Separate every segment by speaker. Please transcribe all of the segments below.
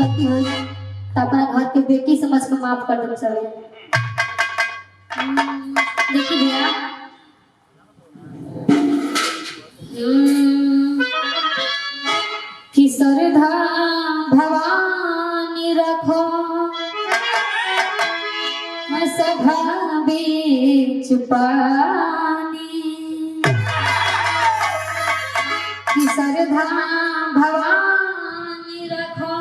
Speaker 1: गलती हुई तो अपना घर के बेटी समझ के माफ कर दो सब। देखिए भैया कि श्रद्धा भवानी रखो मैं सभा बीच पानी कि श्रद्धा भवानी रखो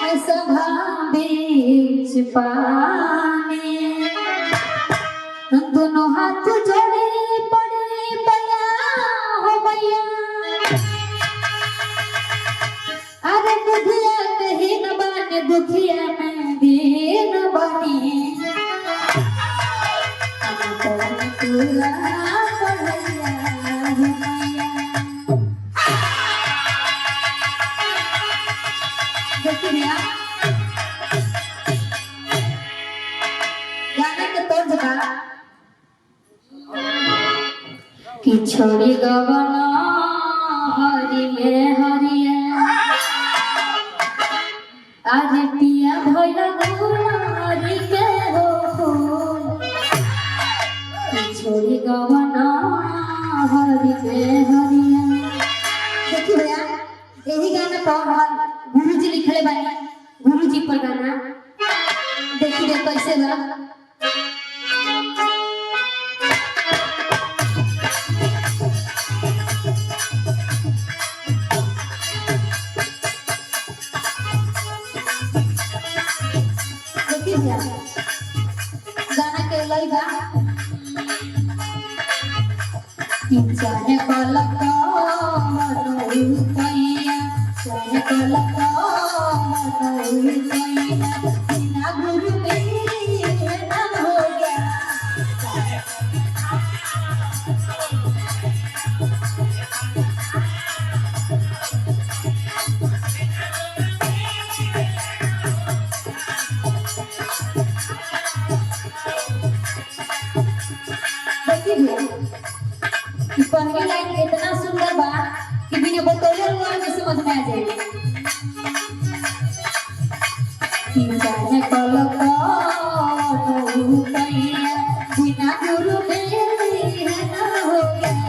Speaker 1: मैं सभा बीच पानी दोनों हाथ जोड़े पड़े बया हो बया अरे बुधिया कहीं न बने दुखिया में दीन बने तुला पढ़ैया हो मैया। देखिए गाने के तर्ज का कि छोड़ी गवना हरि में हरिया आज पिया भइला गोरी के हो फूल कि छोड़ी गवना हरि में हरिया। देखिए भैया यही गाना कौन गुरु जी लिखले बानी गुरु जी पर गाना देखिए कैसे बा। गाना के लई बा चाहे पलक मनोई कैया चाहे पलक मनोई कैया बिना गुरु के ना हो गया। पहली लाइन इतना सुंदर बा कि बिना बतौले हुआ में समझ में आ जाएगी। चाहे पलक मनोई कैया बिना गुरु के ना हो गया।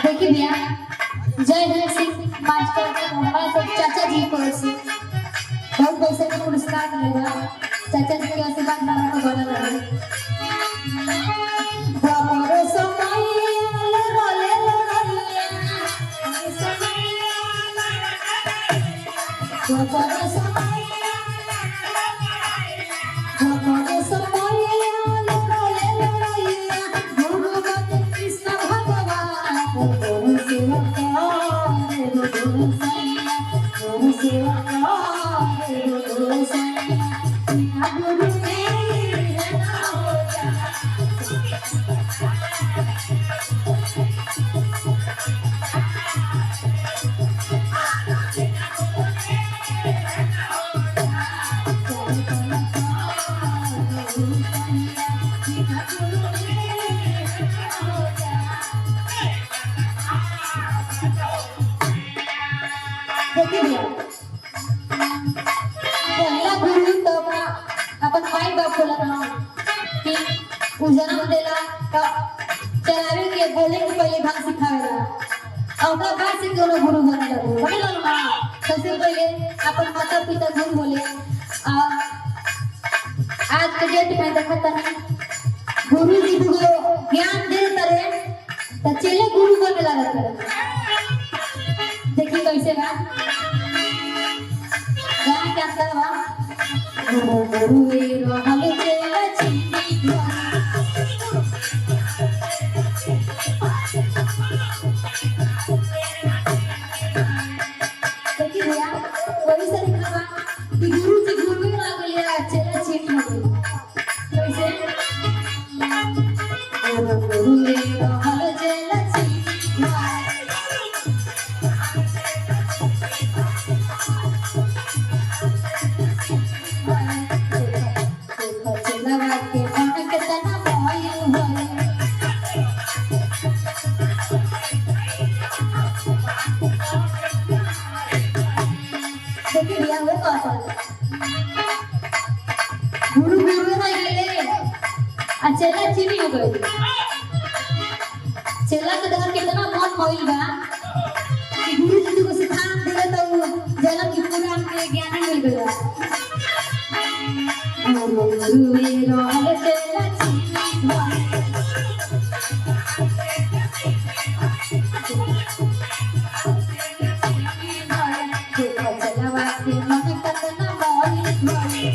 Speaker 1: देखिए भैया जय जय सिंह मास्टर हमारे सब चाचा जी को बहुत पैसे का पुरस्कार मिलेगा। चाचा जी के आशीर्वाद हमारा को बना रहे। पहला गुरु तो अपन माई बाप को लगा कि जन्म देला तो चलावे के बोले के पहले भाग सिखावेला और ओकरा बाद से कोनो गुरु बने लगो बने लगो ना। सबसे पहले अपन माता पिता गुरु बोले। आज के डेट में देखता नहीं गुरु जी को ज्ञान दे करे तो चले गुरु बने लगा करे। देखिए कैसे ना गाना क्या अंदर बा गुरु रहल चला चीनी देखिए भैया वही से लिखा बा कि गुरु जी गुरु में आ गया चला चीनी हो कैसे गुरु रहल चला चीनी चेला चीनी हो गई। चेला के दर कितना मन होइल बा कि गुरु जी को सिखा दिले तो जन्म की पुराण के ज्ञान मिल गया। गुरुए रोल चेला चीनी भोले चलवा के मन कतना मोही भोले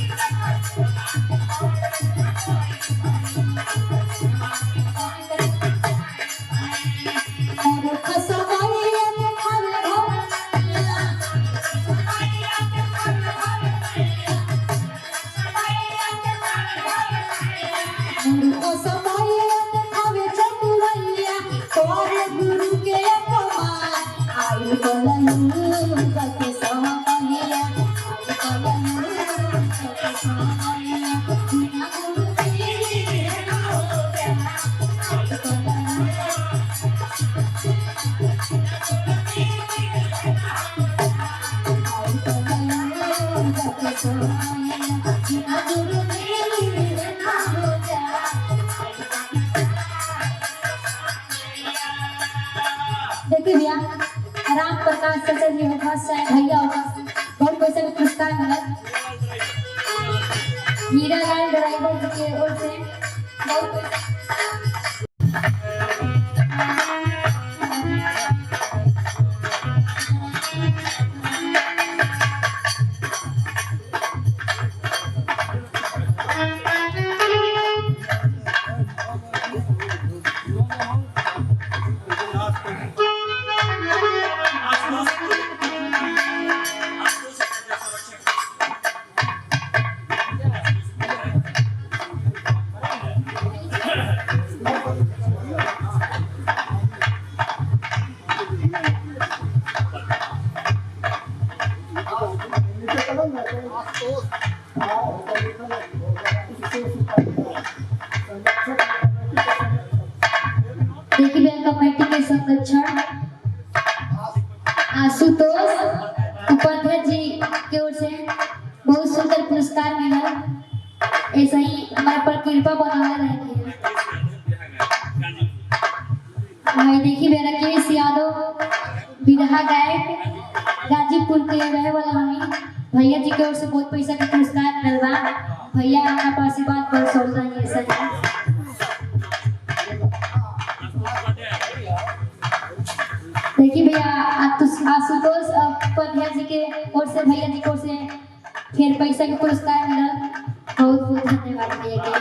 Speaker 1: देखिए भैया राम प्रकाश चाचा जी हो पास से भैया हो पास बहुत पैसा का पुरस्कार मिला। हीरा लाल ड्राइवर जी के ओर से बहुत देखिए कमेटी के संरक्षण आशुतोष उपाध्याय जी की ओर से बहुत सुंदर पुरस्कार मिला। ऐसा ही हमारे पर कृपा बनाए रहेगी। भाई देखिए मेरा केस यादव विरहा गायक गाजीपुर के रहे वाला हमी भैया जी की ओर से बहुत पैसा का पुरस्कार मिलवा। भैया आपका आशीर्वाद पर सोचता है ऐसा देखिए भैया आशुतोष उपाध्याय जी के ओर से भैया जी की ओर से फिर पैसा का पुरस्कार मिला। बहुत बहुत धन्यवाद भैया के।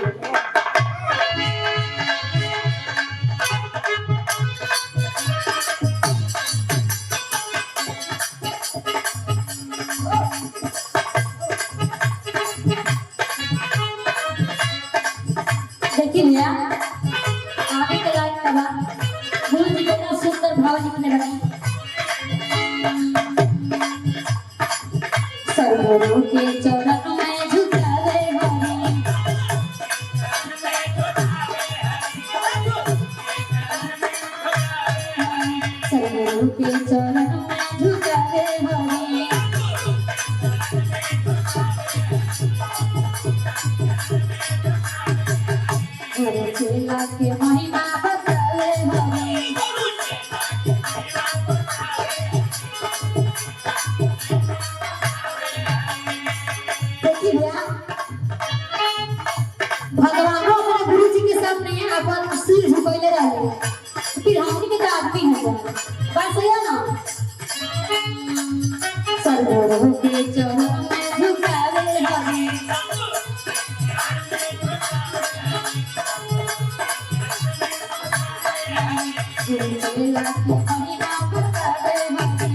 Speaker 1: देखिए भैया आगे के लाइन का बात गुरु जी कितना सुंदर भाव जी ने लगाई। सर्वों के चरणों में झुकावे हमें सर्वों के चरणों में झुकावे हमें चेला के महिमा बतावे हमें भगवान अपने गुरु जी के सामने अपन सिर झुकैले रहे फिर हमनी के आदमी है बात सही है ना। सर्वों के चरणों में झुकावे हमें चेला के महिमा बतावे हमें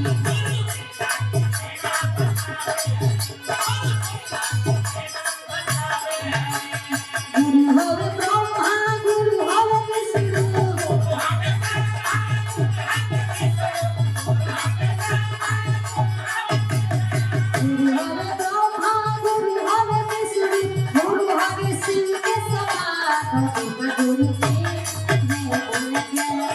Speaker 1: गुरु हवे ब्रह्मा गुरु हवे विष्णु गुरु हवे ब्रह्मा गुरु हवे विष्णु गुरु हवे शिव के समान गुरु के मैं बोल गया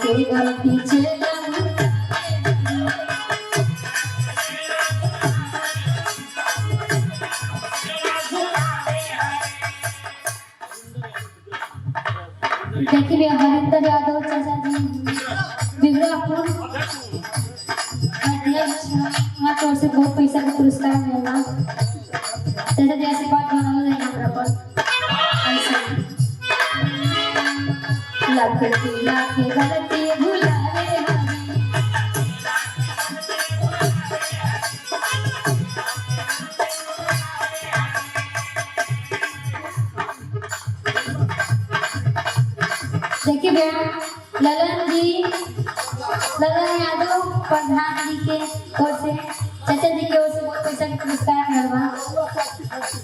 Speaker 1: के गलती चला देखिए हरिंदर यादव चाचा जी बिगड़ापुर अध्यक्ष वहाँ तो से बहुत पैसा का पुरस्कार मिला चाचा जी ऐसी बात बना लो हमरा पर ऐसा लाख गलती भुलावे देखिए भैया ललन यादव प्रधान जी के ओर से चाचा जी के ओर से बहुत पैसा का पुरस्कार मिलवा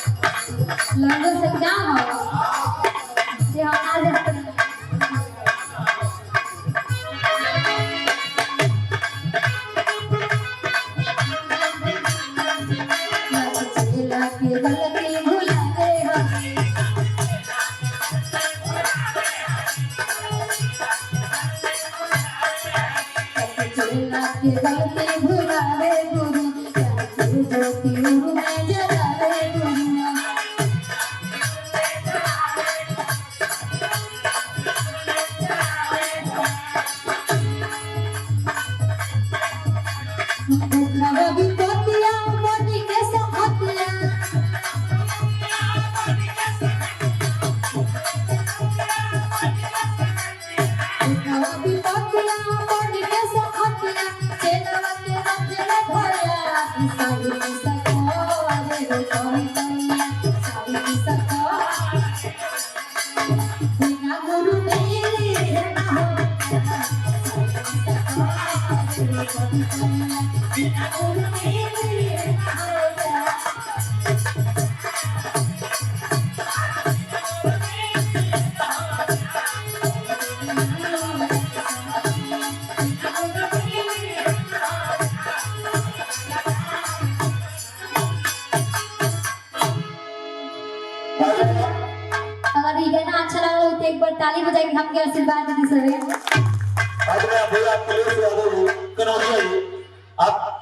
Speaker 1: लंदन से क्या हो ये हमारे गलती भुलावे गुरु ज्योति गुरु में जलावे गुरु विपतिया मोदी के सहतिया विपतिया मोदी के सहतिया चेलवा के रंगला भया सारी सको रे कोई कोई सारी सको बिना गुरु मेरे ना हो बिना गुरु मेरे ना हो अगर ये गाना अच्छा लगा हो तो एक बार ताली बजा के हमके आशीर्वाद दे सके।
Speaker 2: आज मैं भैया प्लीज यादव कनौजिया जी आप